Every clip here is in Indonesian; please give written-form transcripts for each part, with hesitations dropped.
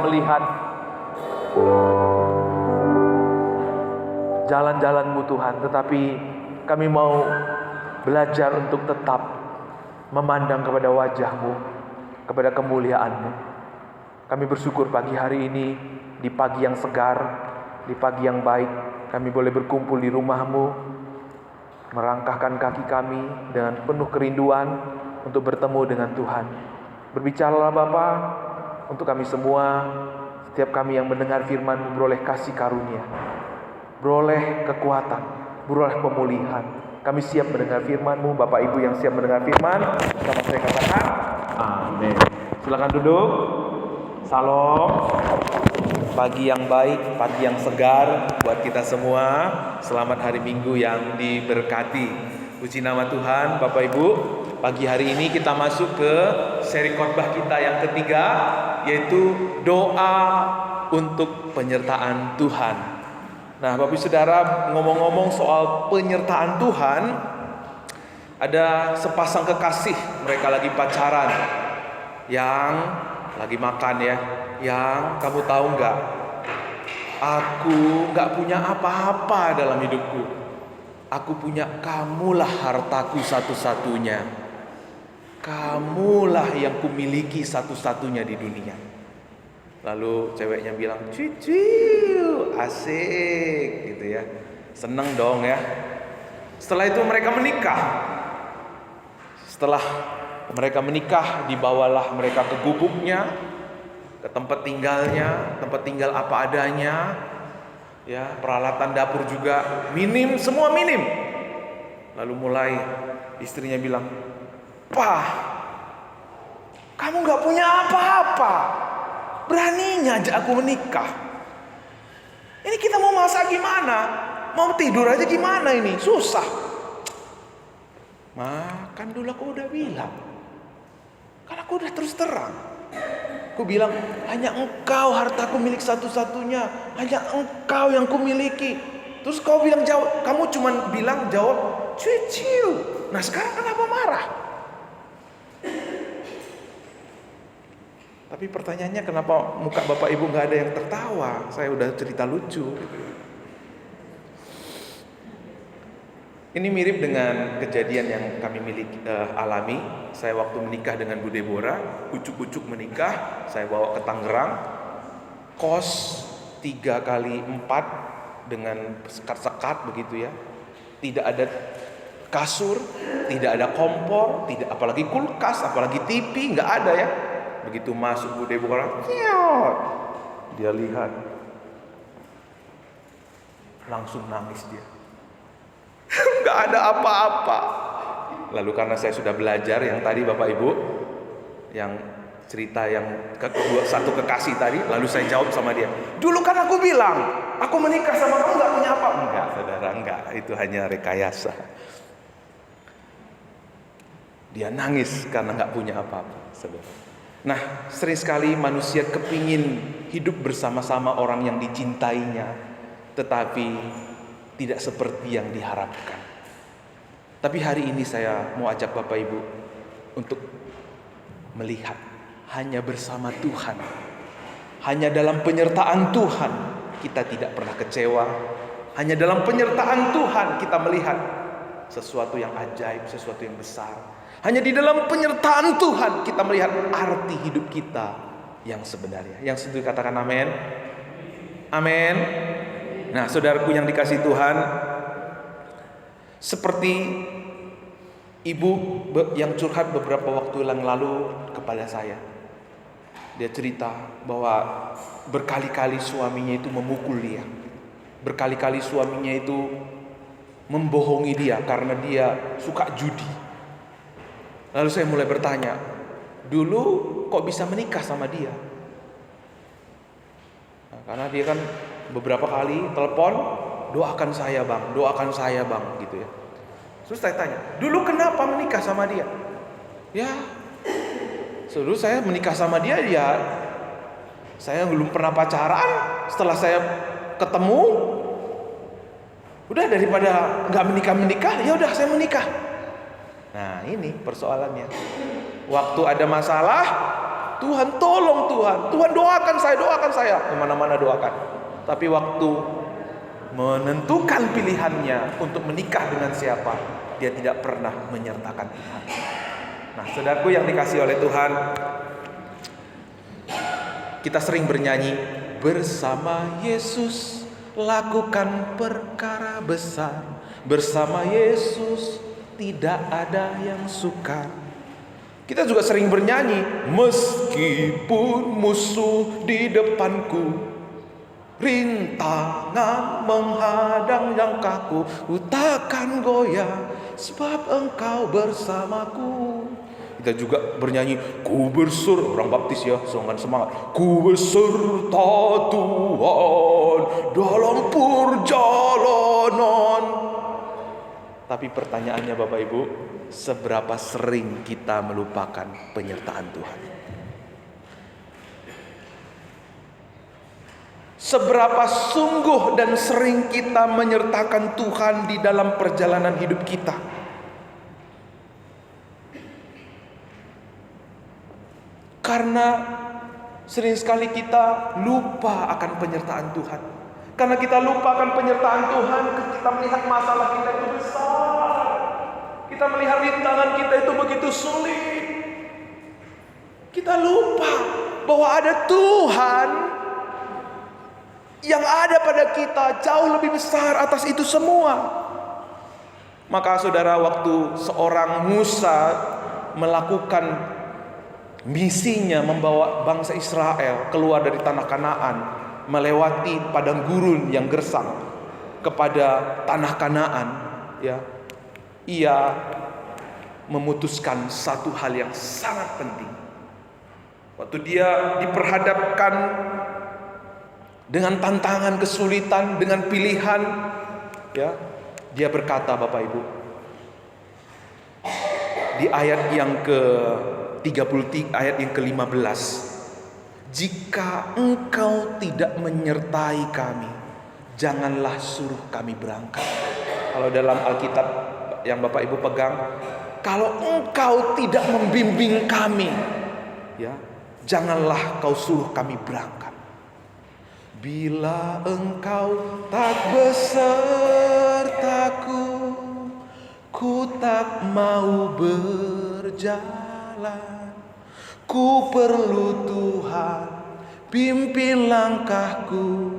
melihat jalan-jalan-Mu Tuhan, tetapi kami mau belajar untuk tetap memandang kepada wajah-Mu, kepada kemuliaan-Mu. Kami bersyukur pagi hari ini, di pagi yang segar, di pagi yang baik, kami boleh berkumpul di rumah-Mu, merangkahkan kaki kami dengan penuh kerinduan untuk bertemu dengan Tuhan. Berbicaralah Bapa untuk kami semua, setiap kami yang mendengar firman-Mu beroleh kasih karunia, beroleh kekuatan, beroleh pemulihan. Kami siap mendengar firman-Mu. Bapak Ibu yang siap mendengar firman, sama saya katakan amin. Silakan duduk. Salam. Pagi yang baik, pagi yang segar buat kita semua. Selamat hari Minggu yang diberkati. Puji nama Tuhan. Bapak Ibu, pagi hari ini kita masuk ke seri khotbah kita yang ketiga, yaitu doa untuk penyertaan Tuhan. Nah, Bapak Ibu Saudara, ngomong-ngomong soal penyertaan Tuhan, ada sepasang kekasih, mereka lagi pacaran, yang lagi makan ya, yang kamu tahu nggak? Aku nggak punya apa-apa dalam hidupku. Aku punya kamulah hartaku satu-satunya. Kamulah yang kumiliki satu-satunya di dunia. Lalu ceweknya bilang, cucu, asik gitu ya. Seneng dong ya. Setelah itu mereka menikah. Setelah mereka menikah, dibawalah mereka ke gubuknya, ke tempat tinggalnya, tempat tinggal apa adanya. Ya, peralatan dapur juga minim, semua minim. Lalu mulai istrinya bilang, "Pak, kamu gak punya apa-apa. Beraninya aja aku menikah. Ini kita mau masak gimana? Mau tidur aja gimana ini? Susah." Makan dulu, aku udah bilang. Kan aku udah terus terang. Aku bilang, hanya engkau hartaku milik satu-satunya. Hanya engkau yang kumiliki. Terus kau bilang jawab, kamu cuman bilang jawab, cuciu. Nah sekarang kenapa marah? Tapi pertanyaannya, kenapa muka Bapak Ibu gak ada yang tertawa? Saya udah cerita lucu. Ini mirip dengan kejadian yang kami alami. Saya waktu menikah dengan Bu Deborah, ucuk-ucuk menikah, saya bawa ke Tangerang, kos 3x4 dengan sekat-sekat begitu ya. Tidak ada kasur, tidak ada kompor, tidak apalagi kulkas, apalagi TV, nggak ada ya. Begitu masuk Bu Deborah, dia lihat, langsung nangis dia. Nggak ada apa-apa. Lalu karena saya sudah belajar yang tadi Bapak Ibu, yang cerita yang kedua, satu kekasih tadi, lalu saya jawab sama dia, dulu kan aku bilang, aku menikah sama kamu nggak punya apa. Enggak saudara, enggak, itu hanya rekayasa. Dia nangis karena nggak punya apa-apa, saudara. Nah, sering sekali manusia kepingin hidup bersama-sama orang yang dicintainya, tetapi tidak seperti yang diharapkan. Tapi hari ini saya mau ajak Bapak Ibu untuk melihat hanya bersama Tuhan, hanya dalam penyertaan Tuhan kita tidak pernah kecewa. Hanya dalam penyertaan Tuhan kita melihat sesuatu yang ajaib, sesuatu yang besar. Hanya di dalam penyertaan Tuhan kita melihat arti hidup kita yang sebenarnya. Yang setuju katakan amin. Amin. Nah, saudaraku yang dikasihi Tuhan, seperti ibu yang curhat beberapa waktu yang lalu kepada saya. Dia cerita bahwa berkali-kali suaminya itu memukul dia. Berkali-kali suaminya itu membohongi dia karena dia suka judi. Lalu saya mulai bertanya, dulu kok bisa menikah sama dia? Nah, karena dia kan beberapa kali telepon, doakan saya bang gitu ya. Terus saya tanya, dulu kenapa menikah sama dia? Ya, dulu saya menikah sama dia, ya saya belum pernah pacaran. Setelah saya ketemu, udah daripada nggak menikah, ya udah saya menikah. Nah ini persoalannya. Waktu ada masalah, Tuhan tolong Tuhan. Tuhan doakan saya. Kemana-mana doakan. Tapi waktu menentukan pilihannya untuk menikah dengan siapa, dia tidak pernah menyertakan Tuhan. Nah, saudaraku yang dikasihi oleh Tuhan, kita sering bernyanyi, bersama Yesus lakukan perkara besar, bersama Yesus tidak ada yang sukar. Kita juga sering bernyanyi, meskipun musuh di depanku, rintangan menghadang langkahku, ku takkan goyah sebab Engkau bersamaku. Kita juga bernyanyi, ku berserta, orang baptis ya, songan semangat, ku berserta Tuhan dalam perjalanan. Tapi pertanyaannya Bapak Ibu, seberapa sering kita melupakan penyertaan Tuhan? Seberapa sungguh dan sering kita menyertakan Tuhan di dalam perjalanan hidup kita? Karena sering sekali kita lupa akan penyertaan Tuhan. Karena kita lupa akan penyertaan Tuhan, kita melihat masalah kita itu besar. Kita melihat rintangan kita itu begitu sulit. Kita lupa bahwa ada Tuhan yang ada pada kita jauh lebih besar atas itu semua. Maka saudara, waktu seorang Musa melakukan misinya membawa bangsa Israel keluar dari tanah Kanaan, melewati padang gurun yang gersang kepada tanah Kanaan, ya, ia memutuskan satu hal yang sangat penting. Waktu dia diperhadapkan dengan tantangan, kesulitan, dengan pilihan, ya, dia berkata, Bapak Ibu, di ayat yang ke-33, ayat yang ke-15, jika Engkau tidak menyertai kami, janganlah suruh kami berangkat. Kalau dalam Alkitab yang Bapak Ibu pegang, kalau Engkau tidak membimbing kami, ya, janganlah Kau suruh kami berangkat. Bila Engkau tak besertaku, ku tak mau berjalan. Ku perlu Tuhan pimpin langkahku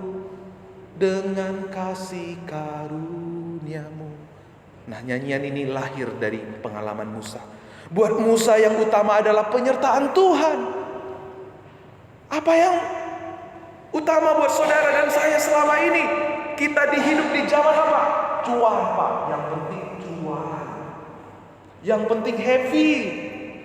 dengan kasih karunia-Mu. Nah, nyanyian ini lahir dari pengalaman Musa. Buat Musa yang utama adalah penyertaan Tuhan. Apa yang utama buat saudara dan saya selama ini? Kita dihidup di zaman apa? Cuan, Pak. Yang penting cuan. Yang penting happy.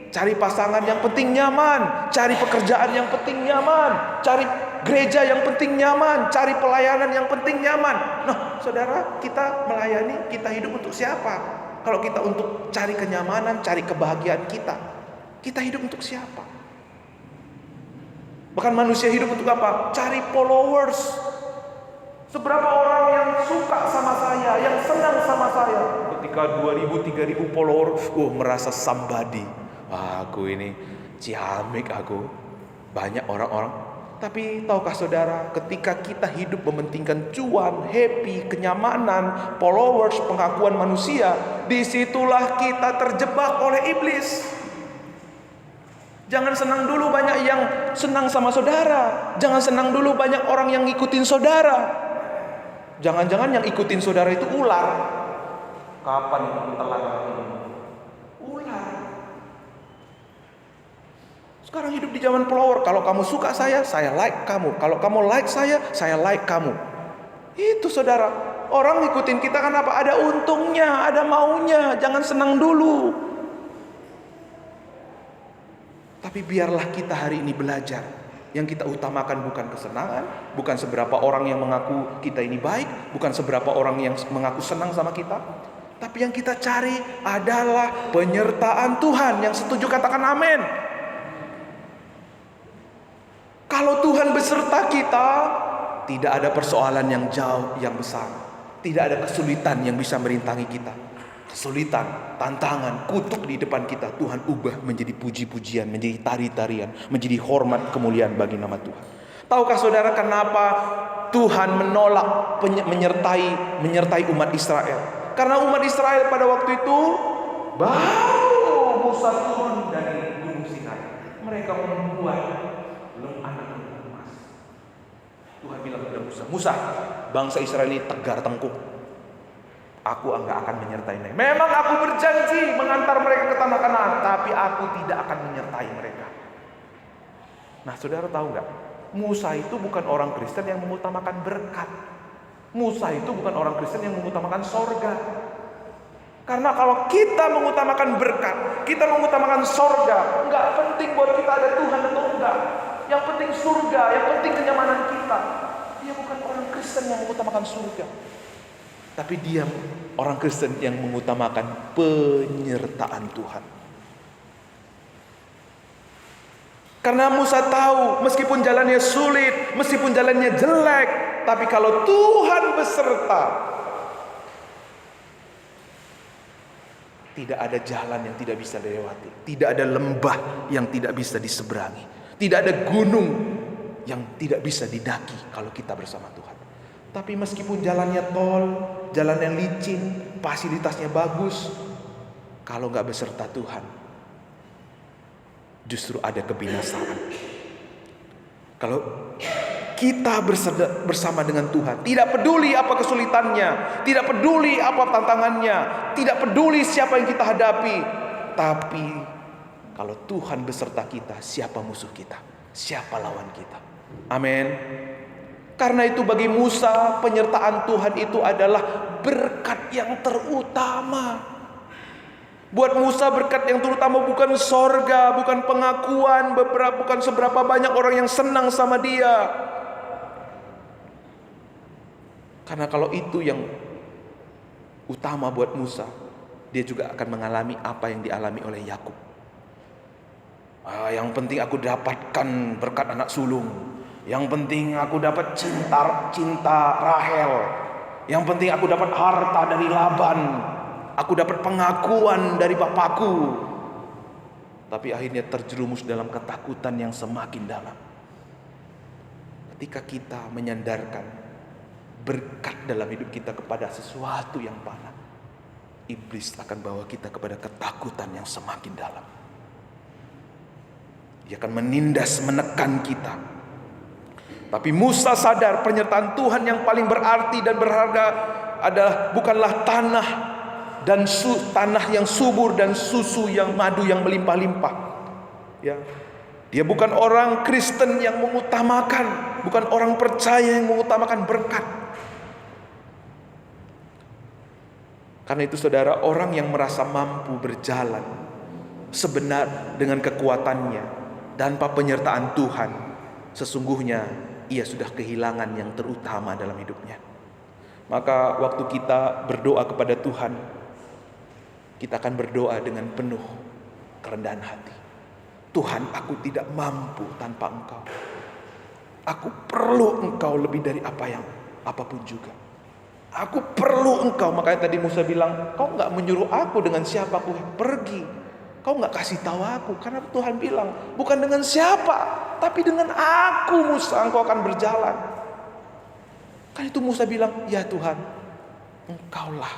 Cari pasangan yang penting nyaman. Cari pekerjaan yang penting nyaman. Cari gereja yang penting nyaman. Cari pelayanan yang penting nyaman. Nah, saudara, kita melayani, kita hidup untuk siapa? Kalau kita untuk cari kenyamanan, cari kebahagiaan kita hidup untuk siapa? Bahkan manusia hidup untuk apa? Cari followers. Seberapa orang yang suka sama saya, yang senang sama saya. Ketika 2000, 3000 follower, merasa somebody. Aku ini ciamik aku. Banyak orang-orang. Tapi tahukah saudara, ketika kita hidup mementingkan cuan, happy, kenyamanan, followers, pengakuan manusia, disitulah kita terjebak oleh iblis. Jangan senang dulu banyak yang senang sama saudara. Jangan senang dulu banyak orang yang ngikutin saudara. Jangan-jangan yang ikutin saudara itu ular. Kapan kamu telan ini? Ular. Sekarang hidup di zaman follower. Kalau kamu suka saya like kamu. Kalau kamu like saya like kamu. Itu saudara. Orang ngikutin kita kan apa? Ada untungnya, ada maunya. Jangan senang dulu. Tapi biarlah kita hari ini belajar. Yang kita utamakan bukan kesenangan, bukan seberapa orang yang mengaku kita ini baik, bukan seberapa orang yang mengaku senang sama kita. Tapi yang kita cari adalah penyertaan Tuhan. Yang setuju katakan amin. Kalau Tuhan beserta kita, tidak ada persoalan yang jauh, yang besar. Tidak ada kesulitan yang bisa merintangi kita. kesulitan, tantangan, kutuk di depan kita, Tuhan ubah menjadi puji-pujian, menjadi tari-tarian, menjadi hormat kemuliaan bagi nama Tuhan. Tahukah saudara kenapa Tuhan menolak menyertai umat Israel? Karena umat Israel pada waktu itu baru Musa turun dari Gunung Sinai, mereka membuat anak emas. Tuhan bilang kepada Musa, "Musa, bangsa Israel ini tegar tengkuk. Aku enggak akan menyertai mereka. Memang aku berjanji mengantar mereka ke tanah Kanaan, tapi aku tidak akan menyertai mereka." Nah, saudara tahu enggak? Musa itu bukan orang Kristen yang mengutamakan berkat. Musa itu bukan orang Kristen yang mengutamakan sorga. Karena kalau kita mengutamakan berkat, kita mengutamakan sorga, enggak penting buat kita ada Tuhan atau enggak. Yang penting surga, yang penting kenyamanan kita. Dia bukan orang Kristen yang mengutamakan surga, tapi dia orang Kristen yang mengutamakan penyertaan Tuhan. Karena Musa tahu meskipun jalannya sulit, meskipun jalannya jelek, tapi kalau Tuhan beserta, tidak ada jalan yang tidak bisa dilewati, tidak ada lembah yang tidak bisa diseberangi, tidak ada gunung yang tidak bisa didaki kalau kita bersama Tuhan. Tapi meskipun jalannya tol, jalan yang licin, fasilitasnya bagus, kalau nggak beserta Tuhan, justru ada kebinasaan. Kalau kita bersama dengan Tuhan, tidak peduli apa kesulitannya, tidak peduli apa tantangannya, tidak peduli siapa yang kita hadapi, tapi kalau Tuhan beserta kita, siapa musuh kita, siapa lawan kita. Amin. Karena itu bagi Musa, penyertaan Tuhan itu adalah berkat yang terutama. Buat Musa berkat yang terutama bukan sorga, bukan pengakuan, bukan seberapa banyak orang yang senang sama dia. Karena kalau itu yang utama buat Musa, dia juga akan mengalami apa yang dialami oleh Yakub. Yang penting aku dapatkan berkat anak sulung. Yang penting aku dapat cinta Rahel. Yang penting aku dapat harta dari Laban. Aku dapat pengakuan dari bapakku. Tapi akhirnya terjerumus dalam ketakutan yang semakin dalam. Ketika kita menyandarkan berkat dalam hidup kita kepada sesuatu yang fana, iblis akan bawa kita kepada ketakutan yang semakin dalam. Dia akan menindas, menekan kita. Tapi Musa sadar penyertaan Tuhan yang paling berarti dan berharga adalah bukanlah tanah dan tanah yang subur dan susu yang madu yang melimpah-limpah. Ya, dia bukan orang Kristen yang mengutamakan, bukan orang percaya yang mengutamakan berkat. Karena itu saudara, orang yang merasa mampu berjalan sebenar dengan kekuatannya tanpa penyertaan Tuhan, sesungguhnya ia sudah kehilangan yang terutama dalam hidupnya. Maka waktu kita berdoa kepada Tuhan, kita akan berdoa dengan penuh kerendahan hati. Tuhan, aku tidak mampu tanpa Engkau. Aku perlu Engkau lebih dari apapun juga. Aku perlu Engkau. Makanya tadi Musa bilang, kau gak menyuruh aku dengan siapa aku pergi. Kau gak kasih tahu aku. Karena Tuhan bilang, bukan dengan siapa, tapi dengan aku Musa engkau akan berjalan. Kan itu Musa bilang, ya Tuhan, Engkaulah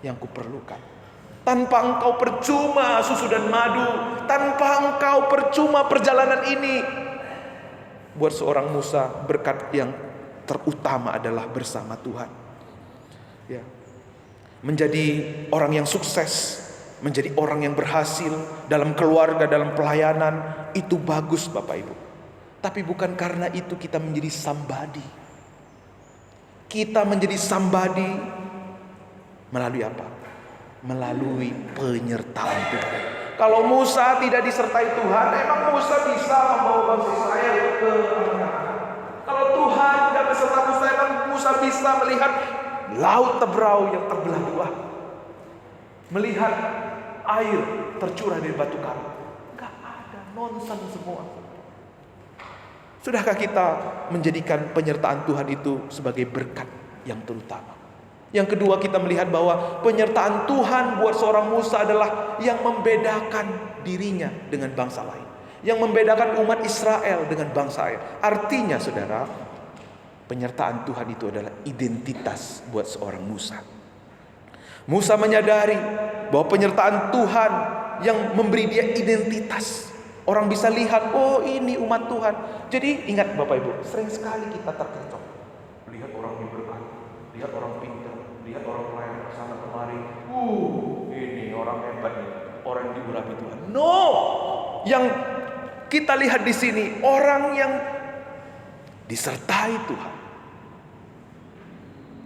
yang kuperlukan. Tanpa Engkau percuma susu dan madu. Tanpa Engkau percuma perjalanan ini. Buat seorang Musa, berkat yang terutama adalah bersama Tuhan. Ya. Menjadi orang yang sukses, menjadi orang yang berhasil dalam keluarga, dalam pelayanan, itu bagus Bapak Ibu. Tapi bukan karena itu kita menjadi somebody. Kita menjadi somebody melalui apa? Melalui penyertaan Tuhan. Kalau Musa tidak disertai Tuhan, emang Musa bisa membawa bangsa Israel ke Kanaan? Kalau Tuhan tidak beserta Musa, emang Musa bisa melihat laut Tebrau yang terbelah dua, melihat air tercurah dari batu karang? Gak ada, nonsen semua. Sudahkah kita menjadikan penyertaan Tuhan itu sebagai berkat yang terutama? Yang kedua, kita melihat bahwa penyertaan Tuhan buat seorang Musa adalah yang membedakan dirinya dengan bangsa lain, yang membedakan umat Israel dengan bangsa lain. Artinya saudara, penyertaan Tuhan itu adalah identitas buat seorang Musa. Musa menyadari bahwa penyertaan Tuhan yang memberi dia identitas. Orang bisa lihat, oh ini umat Tuhan. Jadi ingat Bapak Ibu, sering sekali kita terkecoh. Lihat orang diberkati, lihat orang pintar, lihat orang pelayan kesana kemari. Ini orang hebat nih, orang diurapi Tuhan. No, yang kita lihat di sini orang yang disertai Tuhan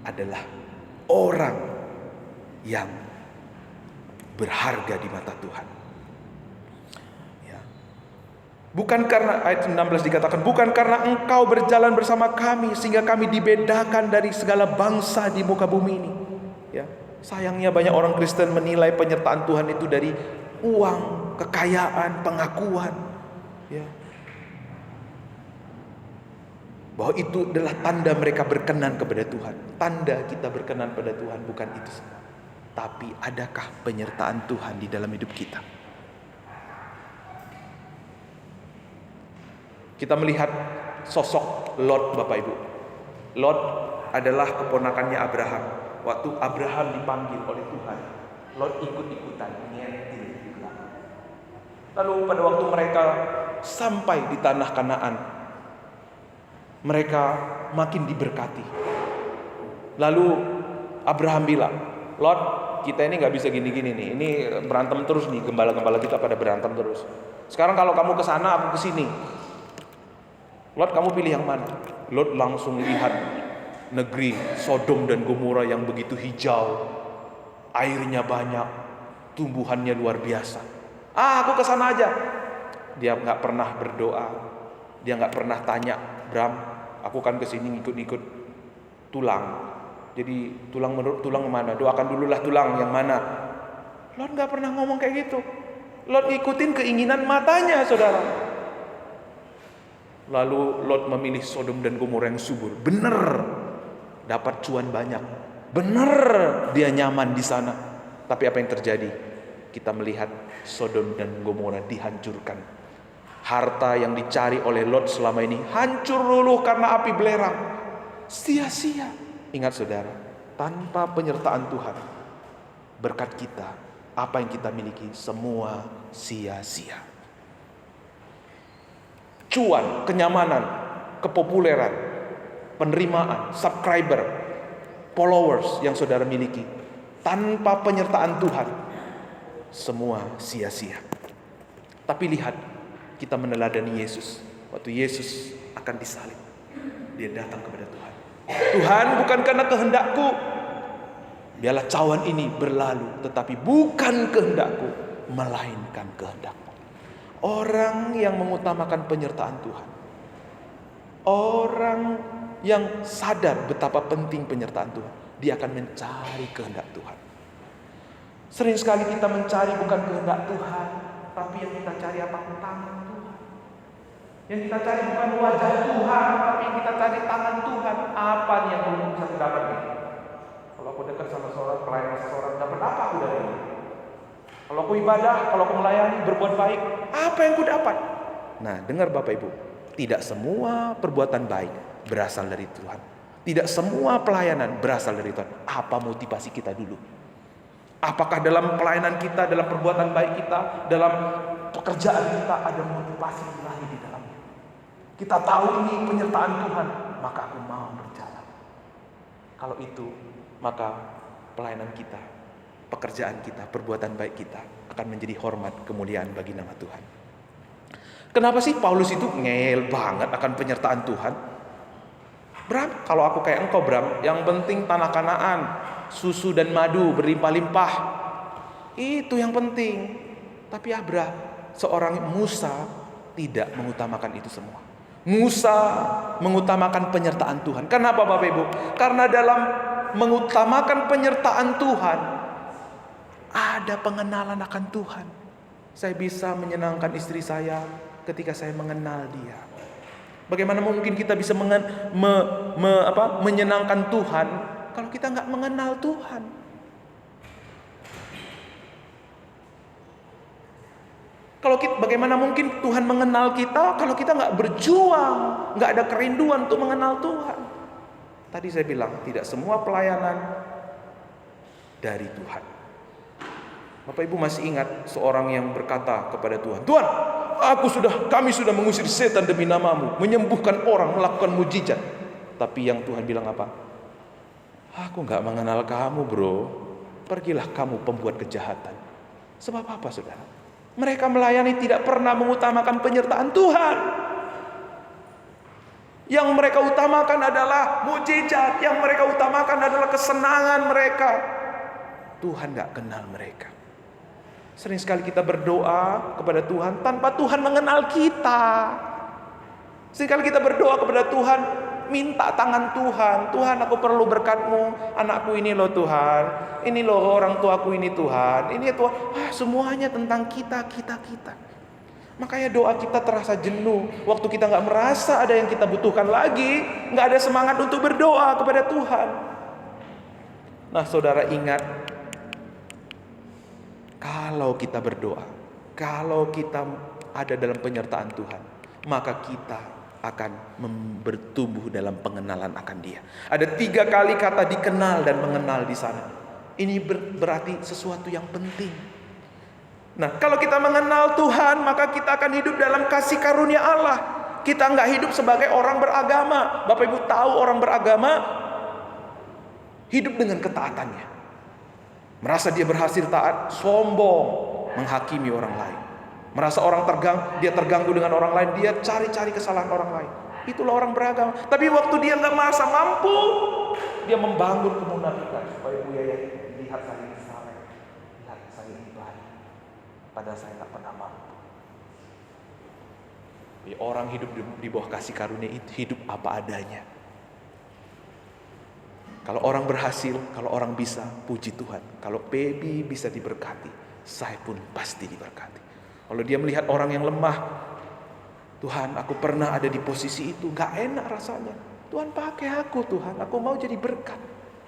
adalah orang yang berharga di mata Tuhan. Bukan karena, ayat 16 dikatakan, bukan karena engkau berjalan bersama kami sehingga kami dibedakan dari segala bangsa di muka bumi ini. Ya, sayangnya banyak orang Kristen menilai penyertaan Tuhan itu dari uang, kekayaan, pengakuan. Ya, bahwa itu adalah tanda mereka berkenan kepada Tuhan. Tanda kita berkenan pada Tuhan bukan itu semua. Tapi adakah penyertaan Tuhan di dalam hidup kita? Kita melihat sosok Lot, Bapak Ibu. Lot adalah keponakannya Abraham. Waktu Abraham dipanggil oleh Tuhan, Lot ikut-ikutan nyentil di belakang. Lalu pada waktu mereka sampai di tanah Kanaan, mereka makin diberkati. Lalu Abraham bilang, Lot, kita ini gak bisa gini-gini nih. Ini berantem terus nih, gembala-gembala kita pada berantem terus. Sekarang kalau kamu ke sana, aku ke sini. Lot, kamu pilih yang mana? Lot langsung lihat negeri Sodom dan Gomora yang begitu hijau, airnya banyak, tumbuhannya luar biasa. Aku ke sana aja. Dia nggak pernah berdoa, dia nggak pernah tanya, Bram, aku kan ke sini ngikut-ngikut tulang. Jadi tulang menurut tulang mana? Doakan dululah tulang yang mana. Lot nggak pernah ngomong kayak gitu. Lot ngikutin keinginan matanya, saudara. Lalu Lot memilih Sodom dan Gomora yang subur. Benar, dapat cuan banyak. Benar, dia nyaman di sana. Tapi apa yang terjadi? Kita melihat Sodom dan Gomora dihancurkan. Harta yang dicari oleh Lot selama ini hancur luluh karena api belerang. Sia-sia. Ingat saudara, tanpa penyertaan Tuhan, berkat kita, apa yang kita miliki, semua sia-sia. Cuan, kenyamanan, kepopuleran, penerimaan, subscriber, followers yang saudara miliki, tanpa penyertaan Tuhan, semua sia-sia. Tapi lihat, kita meneladani Yesus. Waktu Yesus akan disalib, dia datang kepada Tuhan. Tuhan, bukan karena kehendakku, biarlah cawan ini berlalu, tetapi bukan kehendakku, melainkan kehendak-Mu. Orang yang mengutamakan penyertaan Tuhan, orang yang sadar betapa penting penyertaan Tuhan, dia akan mencari kehendak Tuhan. Sering sekali kita mencari bukan kehendak Tuhan, tapi yang kita cari apa? Tangan Tuhan. Yang kita cari bukan wajah Tuhan, tapi yang kita cari tangan Tuhan. Apa nih yang belum bisa dapat nih? Kalau aku dekat sama seorang pelayan seseorang, dapat apa aku dari ini? Kalau aku ibadah, kalau aku melayani, berbuat baik, apa yang aku dapat? Nah, dengar Bapak Ibu, tidak semua perbuatan baik berasal dari Tuhan. Tidak semua pelayanan berasal dari Tuhan. Apa motivasi kita dulu? Apakah dalam pelayanan kita, dalam perbuatan baik kita, dalam pekerjaan kita ada motivasi ilahi di dalamnya? Kita tahu ini penyertaan Tuhan, maka aku mau berjalan. Kalau itu, maka pelayanan kita, pekerjaan kita, perbuatan baik kita akan menjadi hormat, kemuliaan bagi nama Tuhan. Kenapa sih Paulus itu ngeyel banget akan penyertaan Tuhan? Bram, kalau aku kayak engkau Bram, yang penting tanah Kanaan, susu dan madu berlimpah-limpah, itu yang penting. Tapi Abraham, seorang Musa, tidak mengutamakan itu semua. Musa mengutamakan penyertaan Tuhan. Kenapa Bapak Ibu? Karena dalam mengutamakan penyertaan Tuhan, ada pengenalan akan Tuhan. Saya bisa menyenangkan istri saya ketika saya mengenal dia. Bagaimana mungkin kita bisa menyenangkan Tuhan kalau kita nggak mengenal Tuhan. Bagaimana mungkin Tuhan mengenal kita kalau kita nggak berjuang, nggak ada kerinduan untuk mengenal Tuhan. Tadi saya bilang tidak semua pelayanan dari Tuhan. Bapak Ibu masih ingat seorang yang berkata kepada Tuhan, Tuhan, kami sudah mengusir setan demi namamu, menyembuhkan orang, melakukan mujizat. Tapi yang Tuhan bilang apa? Aku nggak mengenal kamu, bro. Pergilah kamu pembuat kejahatan. Sebab apa, saudara? Mereka melayani tidak pernah mengutamakan penyertaan Tuhan. Yang mereka utamakan adalah mujizat, yang mereka utamakan adalah kesenangan mereka. Tuhan gak kenal mereka. Sering sekali kita berdoa kepada Tuhan tanpa Tuhan mengenal kita. Sering kali kita berdoa kepada Tuhan, minta tangan Tuhan. Tuhan, aku perlu berkat-Mu. Anakku ini loh Tuhan. Ini loh orang tuaku ini Tuhan. Ini Tuhan. Semuanya tentang kita. Makanya doa kita terasa jenuh. Waktu kita gak merasa ada yang kita butuhkan lagi, gak ada semangat untuk berdoa kepada Tuhan. Nah, saudara ingat, kalau kita berdoa, kalau kita ada dalam penyertaan Tuhan, maka kita akan bertumbuh dalam pengenalan akan Dia. Ada 3 kali kata dikenal dan mengenal di sana. Ini berarti sesuatu yang penting. Nah, kalau kita mengenal Tuhan, maka kita akan hidup dalam kasih karunia Allah. Kita nggak hidup sebagai orang beragama. Bapak Ibu tahu orang beragama hidup dengan ketaatannya. Merasa dia berhasil taat, sombong, menghakimi orang lain. Merasa dia terganggu dengan orang lain, dia cari-cari kesalahan orang lain. Itulah orang beragama. Tapi waktu dia nggak merasa mampu, dia membangun kemunafikan supaya Buya lihat saya ini salah, lihat saya ini baik, padahal saya nggak pernah mampu. Orang hidup di bawah kasih karunia itu hidup apa adanya. Kalau orang berhasil, kalau orang bisa, puji Tuhan. Kalau baby bisa diberkati, saya pun pasti diberkati. Kalau dia melihat orang yang lemah, Tuhan, aku pernah ada di posisi itu, gak enak rasanya. Tuhan, pakai aku Tuhan, aku mau jadi berkat,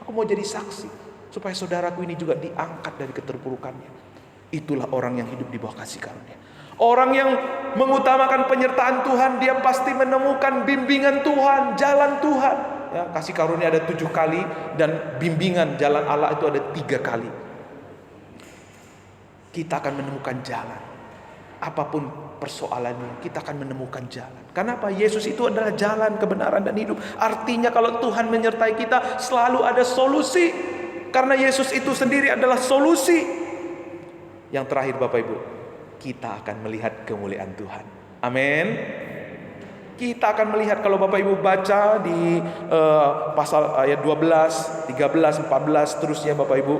aku mau jadi saksi, supaya saudaraku ini juga diangkat dari keterpurukannya. Itulah orang yang hidup di bawah kasih karunia. Orang yang mengutamakan penyertaan Tuhan, dia pasti menemukan bimbingan Tuhan, jalan Tuhan. Ya, kasih karunia ada 7 kali, dan bimbingan jalan Allah itu ada 3 kali. Kita akan menemukan jalan. Apapun persoalannya, kita akan menemukan jalan. Kenapa? Yesus itu adalah jalan, kebenaran, dan hidup. Artinya kalau Tuhan menyertai kita, selalu ada solusi. Karena Yesus itu sendiri adalah solusi. Yang terakhir Bapak Ibu, kita akan melihat kemuliaan Tuhan. Amin. Kita akan melihat, kalau Bapak Ibu baca di pasal ayat 12, 13, 14, terusnya Bapak Ibu,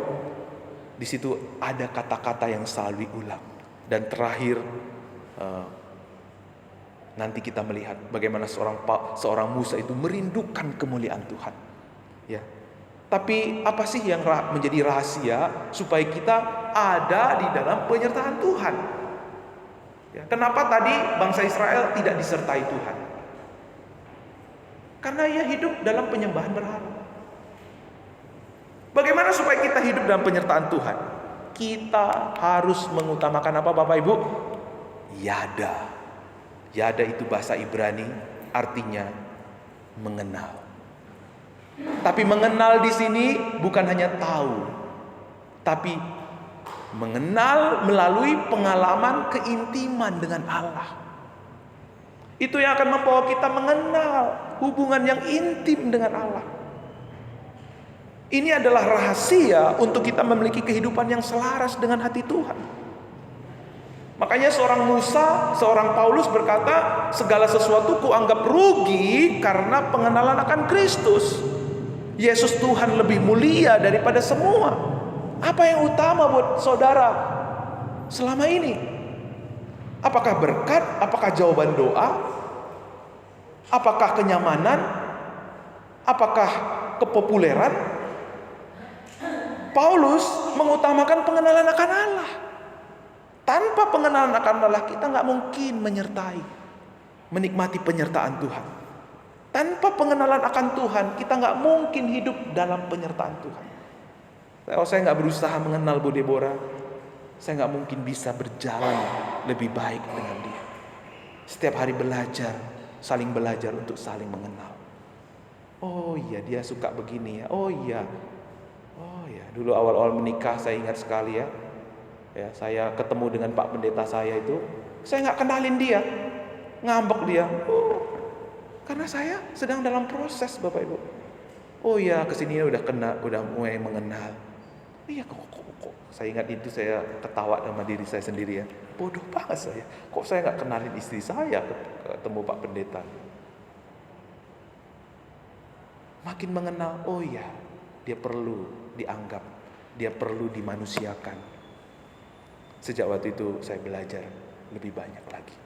di situ ada kata-kata yang selalu diulang. Dan terakhir, nanti kita melihat bagaimana seorang Musa itu merindukan kemuliaan Tuhan. Ya. Tapi apa sih yang menjadi rahasia supaya kita ada di dalam penyertaan Tuhan? Ya. Kenapa tadi bangsa Israel tidak disertai Tuhan? Karena ia hidup dalam penyembahan berhala. Bagaimana supaya kita hidup dalam penyertaan Tuhan? Kita harus mengutamakan apa Bapak Ibu? Yada. Yada itu bahasa Ibrani, artinya mengenal. Tapi mengenal di sini bukan hanya tahu, tapi mengenal melalui pengalaman keintiman dengan Allah. Itu yang akan membawa kita mengenal hubungan yang intim dengan Allah. Ini adalah rahasia untuk kita memiliki kehidupan yang selaras dengan hati Tuhan. Makanya seorang Musa, seorang Paulus berkata, segala sesuatu kuanggap rugi karena pengenalan akan Kristus. Yesus Tuhan lebih mulia daripada semua. Apa yang utama buat saudara selama ini? Apakah berkat? Apakah jawaban doa? Apakah kenyamanan? Apakah kepopuleran? Paulus mengutamakan pengenalan akan Allah. Tanpa pengenalan akan Allah, kita gak mungkin menyertai, menikmati penyertaan Tuhan. Tanpa pengenalan akan Tuhan, kita nggak mungkin hidup dalam penyertaan Tuhan. Kalau saya nggak berusaha mengenal Bu Deborah, saya nggak mungkin bisa berjalan lebih baik dengan dia. Setiap hari belajar, saling belajar untuk saling mengenal. Oh iya, dia suka begini ya. Oh iya, dulu awal-awal menikah saya ingat sekali ya. Saya ketemu dengan Pak Pendeta saya itu, saya nggak kenalin dia, ngambek dia. Karena saya sedang dalam proses, Bapak Ibu. Oh iya, kesini udah mulai mengenal. Iya, kok. Saya ingat itu, saya ketawa sama diri saya sendiri ya. Bodoh banget saya. Kok saya nggak kenalin istri saya ketemu Pak Pendeta. Makin mengenal, oh iya, dia perlu dianggap, dia perlu dimanusiakan. Sejak waktu itu saya belajar lebih banyak lagi.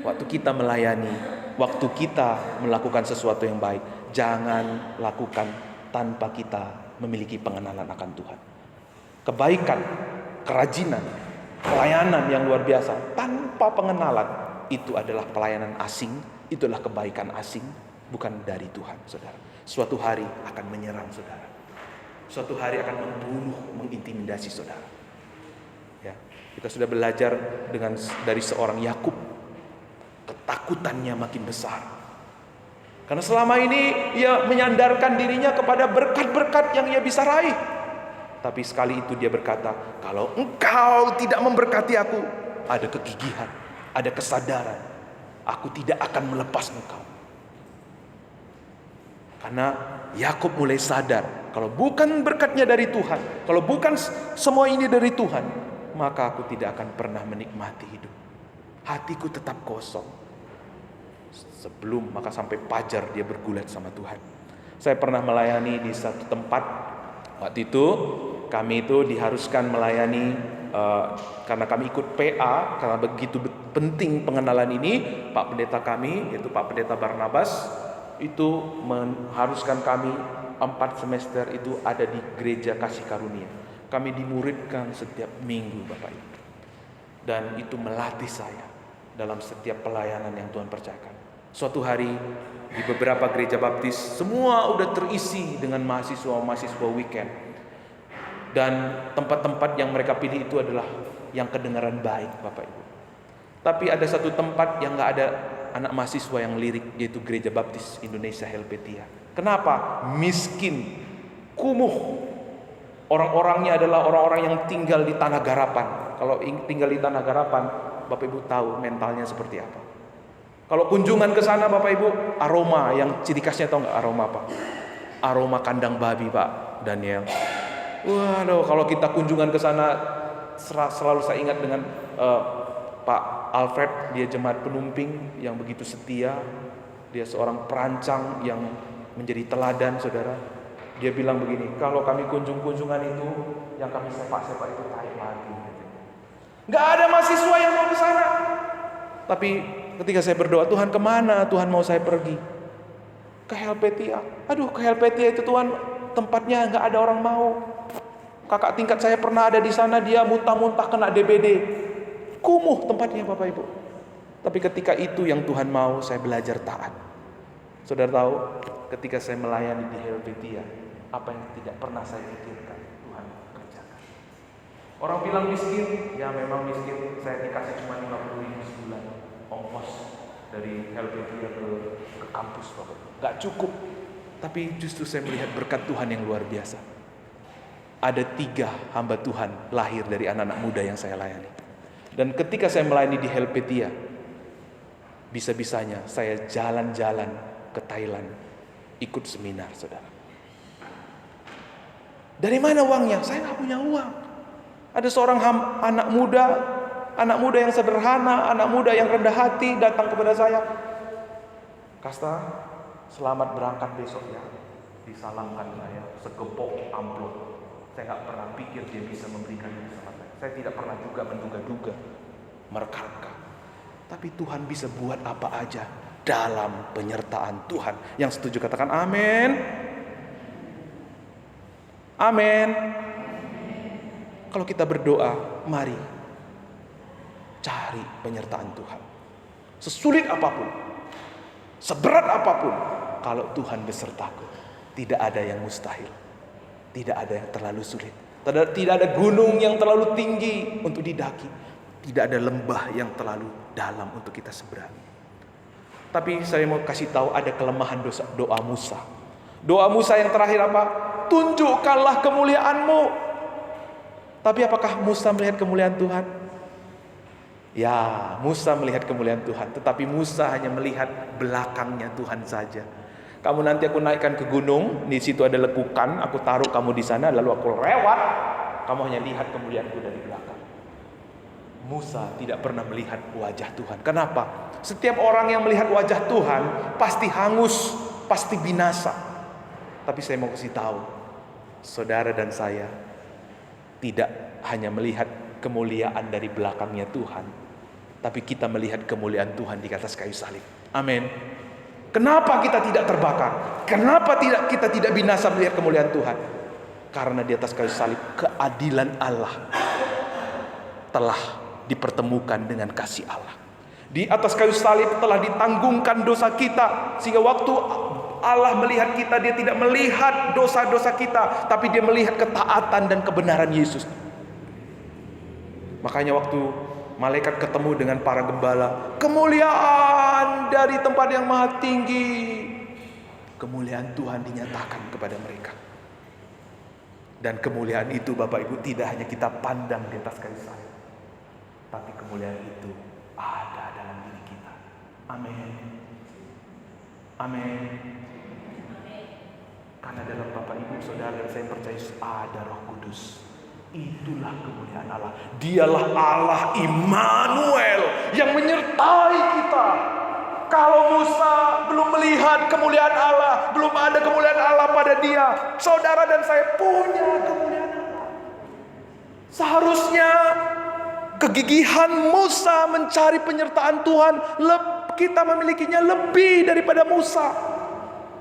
Waktu kita melayani, waktu kita melakukan sesuatu yang baik, jangan lakukan tanpa kita memiliki pengenalan akan Tuhan. Kebaikan, kerajinan, pelayanan yang luar biasa tanpa pengenalan, itu adalah pelayanan asing, itu adalah kebaikan asing, bukan dari Tuhan, saudara. Suatu hari akan menyerang saudara. Suatu hari akan membunuh, mengintimidasi saudara. Ya, kita sudah belajar dari seorang Yakub. Ketakutannya makin besar. Karena selama ini ia menyandarkan dirinya kepada berkat-berkat yang ia bisa raih. Tapi sekali itu dia berkata, kalau engkau tidak memberkati aku, ada kegigihan, ada kesadaran, aku tidak akan melepas engkau. Karena Yakub mulai sadar, kalau bukan berkatnya dari Tuhan, kalau bukan semua ini dari Tuhan, maka aku tidak akan pernah menikmati hidup. Hatiku tetap kosong. Sebelum maka sampai fajar dia bergulat sama Tuhan. Saya pernah melayani di satu tempat. Waktu itu kami itu diharuskan melayani karena kami ikut PA, karena begitu penting pengenalan ini. Pak Pendeta kami, yaitu Pak Pendeta Barnabas, itu mengharuskan kami 4 semester itu ada di Gereja Kasih Karunia. Kami dimuridkan setiap minggu, Bapak Ibu. Dan itu melatih saya dalam setiap pelayanan yang Tuhan percayakan. Suatu hari di beberapa gereja baptis semua udah terisi dengan mahasiswa weekend. Dan tempat-tempat yang mereka pilih itu adalah yang kedengaran baik, Bapak Ibu. Tapi ada satu tempat yang gak ada anak mahasiswa yang lirik, yaitu Gereja Baptis Indonesia Helvetia. Kenapa? Miskin, kumuh. Orang-orangnya adalah orang-orang yang tinggal di tanah garapan. Kalau tinggal di tanah garapan, Bapak Ibu tahu mentalnya seperti apa. Kalau kunjungan ke sana, Bapak Ibu, aroma yang ciri khasnya tahu nggak aroma apa? Aroma kandang babi, Pak Daniel. Waduh, kalau kita kunjungan ke sana, selalu saya ingat dengan Pak Alfred, dia jemaat penumping yang begitu setia. Dia seorang perancang yang menjadi teladan, saudara. Dia bilang begini, kalau kami kunjungan itu, yang kami sepak-sepak itu tai pagi. Nggak ada mahasiswa yang mau ke sana. Tapi ketika saya berdoa, Tuhan kemana Tuhan mau saya pergi? Ke Helvetia. Aduh, ke Helvetia itu Tuhan tempatnya nggak ada orang mau. Kakak tingkat saya pernah ada di sana, dia muntah-muntah kena DBD. Kumuh tempatnya, Bapak Ibu. Tapi ketika itu yang Tuhan mau, saya belajar taat. Saudara tahu, ketika saya melayani di Helvetia, apa yang tidak pernah saya pikirkan, Tuhan kerjakan. Orang bilang miskin, ya memang miskin. Saya dikasih cuma 50.000 sebulan ongkos dari Helvetia ke kampus, Bapak. Gak cukup. Tapi justru saya melihat berkat Tuhan yang luar biasa. Ada 3 hamba Tuhan lahir dari anak-anak muda yang saya layani. Dan ketika saya melayani di Helvetia, bisa-bisanya saya jalan-jalan ke Thailand, ikut seminar, saudara. Dari mana uangnya? Saya nggak punya uang. Ada seorang anak muda yang sederhana, anak muda yang rendah hati datang kepada saya. Kasta, selamat berangkat besok ya. Disalamkan saya segepok amplop. Saya nggak pernah pikir dia bisa memberikan ini sama saya. Saya tidak pernah juga menduga-duga, mereka. Tapi Tuhan bisa buat apa aja dalam penyertaan Tuhan. Yang setuju katakan amin. Amin. Kalau kita berdoa, mari cari penyertaan Tuhan. Sesulit apapun, Seberat apapun, kalau Tuhan besertaku, tidak ada yang mustahil. Tidak ada yang terlalu sulit. Tidak ada gunung yang terlalu tinggi untuk didaki. Tidak ada lembah yang terlalu dalam untuk kita seberangi. Tapi saya mau kasih tahu ada kelemahan doa Musa. Doa Musa yang terakhir apa? Tunjukkanlah kemuliaan-Mu. Tapi apakah Musa melihat kemuliaan Tuhan? Ya, Musa melihat kemuliaan Tuhan. Tetapi Musa hanya melihat belakangnya Tuhan saja. Kamu nanti aku naikkan ke gunung, di situ ada lekukan, aku taruh kamu di sana, lalu aku lewat. Kamu hanya lihat kemuliaanku dari belakang. Musa tidak pernah melihat wajah Tuhan. Kenapa? Setiap orang yang melihat wajah Tuhan pasti hangus, pasti binasa. Tapi saya mau kasih tahu, saudara dan saya tidak hanya melihat kemuliaan dari belakangnya Tuhan, tapi kita melihat kemuliaan Tuhan di atas kayu salib. Amin. Kenapa kita tidak terbakar? Kenapa kita tidak binasa melihat kemuliaan Tuhan? Karena di atas kayu salib keadilan Allah telah dipertemukan dengan kasih Allah. Di atas kayu salib telah ditanggungkan dosa kita, sehingga waktu Allah melihat kita, dia tidak melihat dosa-dosa kita, tapi dia melihat ketaatan dan kebenaran Yesus. Makanya waktu malaikat ketemu dengan para gembala, kemuliaan dari tempat yang maha tinggi, kemuliaan Tuhan dinyatakan kepada mereka. Dan kemuliaan itu Bapak Ibu tidak hanya kita pandang di atas kayu salib, tapi kemuliaan itu ada dalam diri kita. Amin. Amin. Karena dalam Bapak Ibu Saudara dan saya percaya ada Roh Kudus. Itulah kemuliaan Allah. Dialah Allah Immanuel yang menyertai kita. Kalau Musa belum melihat kemuliaan Allah, belum ada kemuliaan Allah pada dia, saudara dan saya punya kemuliaan Allah. Seharusnya kegigihan Musa mencari penyertaan Tuhan, kita memilikinya lebih daripada Musa.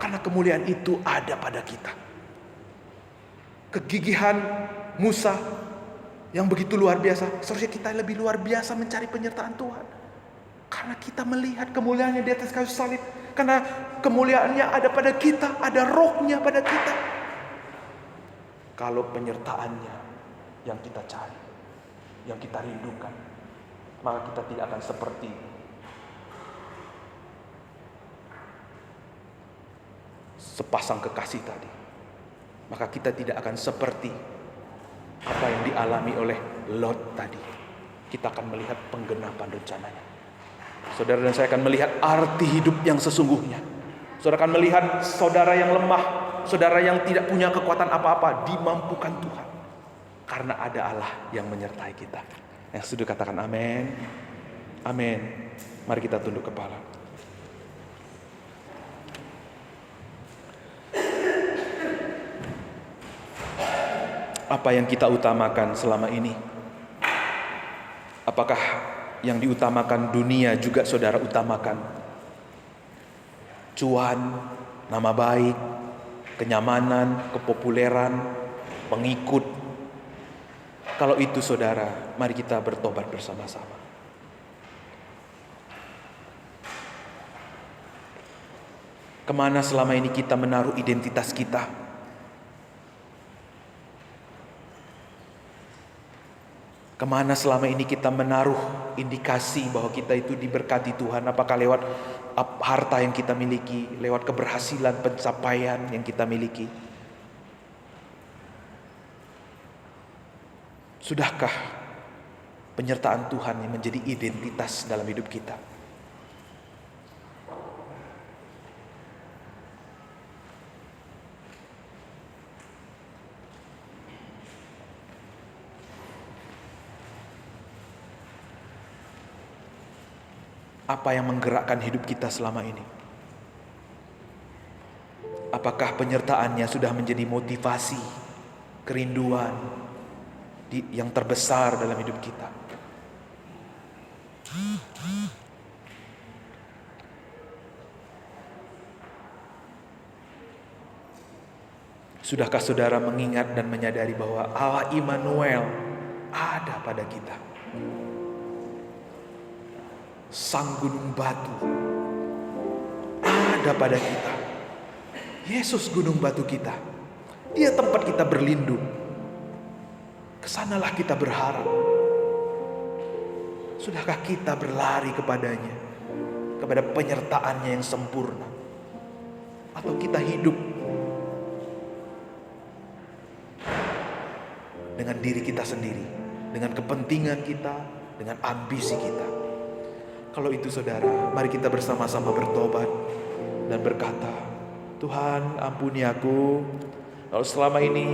Karena kemuliaan itu ada pada kita. Kegigihan Musa yang begitu luar biasa, seharusnya kita lebih luar biasa mencari penyertaan Tuhan. Karena kita melihat kemuliaannya di atas kayu salib. Karena kemuliaannya ada pada kita, ada rohnya pada kita. Kalau penyertaannya yang kita cari, yang kita rindukan, maka kita tidak akan seperti sepasang kekasih tadi. Maka kita tidak akan seperti apa yang dialami oleh Lot tadi. Kita akan melihat penggenapan rencananya. Saudara dan saya akan melihat arti hidup yang sesungguhnya. Saudara akan melihat saudara yang lemah, saudara yang tidak punya kekuatan apa-apa, dimampukan Tuhan. Karena ada Allah yang menyertai kita. Yang sudah katakan amin. Amin. Mari kita tunduk kepala. Apa yang kita utamakan selama ini? Apakah yang diutamakan dunia juga saudara utamakan? Cuan, nama baik, kenyamanan, kepopuleran, pengikut. Kalau itu saudara, mari kita bertobat bersama-sama. Kemana selama ini kita menaruh identitas kita? Kemana selama ini kita menaruh indikasi bahwa kita itu diberkati Tuhan? Apakah lewat harta yang kita miliki, lewat keberhasilan, pencapaian yang kita miliki? Sudahkah penyertaan Tuhan yang menjadi identitas dalam hidup kita? Apa yang menggerakkan hidup kita selama ini? Apakah penyertaannya sudah menjadi motivasi, kerinduan yang terbesar dalam hidup kita? Sudahkah saudara mengingat dan menyadari bahwa Allah Immanuel ada pada kita? Sang gunung batu ada pada kita. Yesus gunung batu kita. Dia tempat kita berlindung. Kesanalah kita berharap. Sudahkah kita berlari kepadanya, kepada penyertaannya yang sempurna? Atau kita hidup dengan diri kita sendiri, dengan kepentingan kita, dengan ambisi kita? Kalau itu saudara, mari kita bersama-sama bertobat dan berkata, Tuhan, ampuni aku kalau selama ini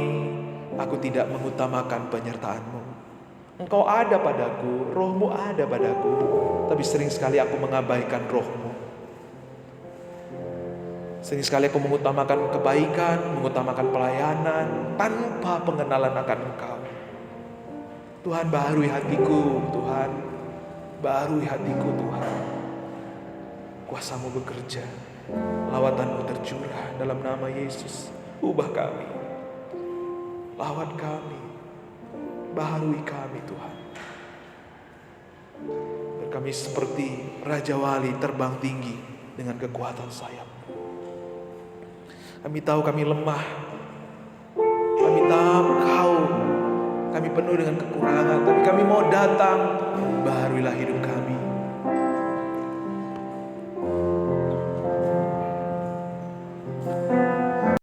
aku tidak mengutamakan penyertaan-Mu. Engkau ada padaku, Roh-Mu ada padaku, tapi sering sekali aku mengabaikan Roh-Mu. Sering sekali aku mengutamakan kebaikan, mengutamakan pelayanan tanpa pengenalan akan Engkau. Tuhan, baharui hatiku, Tuhan. Baharui hatiku, Tuhan. Kuasa-Mu bekerja, lawatan-Mu tercurah dalam nama Yesus. Ubah kami, lawat kami, baharui kami, Tuhan. Biar kami seperti Raja Wali terbang tinggi dengan kekuatan sayap. Kami tahu kami lemah. Kami tahu kami penuh dengan kekurangan. Tapi kami mau datang, baharuilah hidup kami.